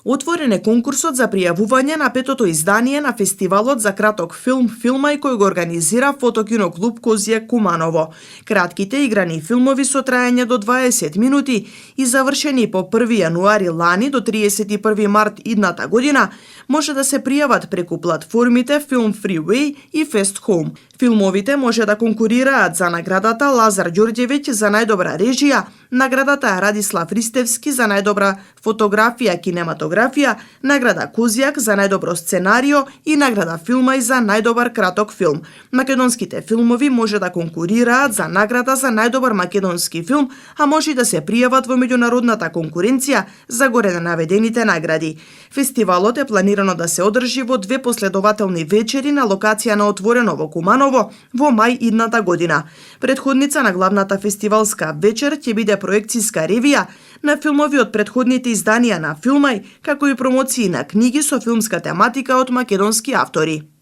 Отворен е конкурсот за пријавување на петото издание на фестивалот за краток филм Филмај кој го организира Фотокино клуб Козјак Куманово. Кратките играни филмови со траење до 20 минути и завршени по 1 јануари лани до 31 март идната година може да се пријават преку платформите Film Freeway и Fest Home. Филмовите може да конкурираат за наградата Лазар Ѓорѓевиќ за најдобра режија, наградата Радислав Ристевски за најдобра фотографија кинематографија, награда Козјак за најдобро сценарио и награда Филмај за најдобар краток филм. Македонските филмови може да конкурираат за награда за најдобар македонски филм, а може и да се пријават во меѓународната конкуренција за горе наведените награди. Фестивалот е планирано да се одржи во 2 последователни вечери на локација на отворено во Куманово во мај идната година. Предходница на главната фестивалска вечер ќе биде проекцијска ревија на филмови од предходните изданија на Филмај, како и промоции на книги со филмска тематика од македонски автори.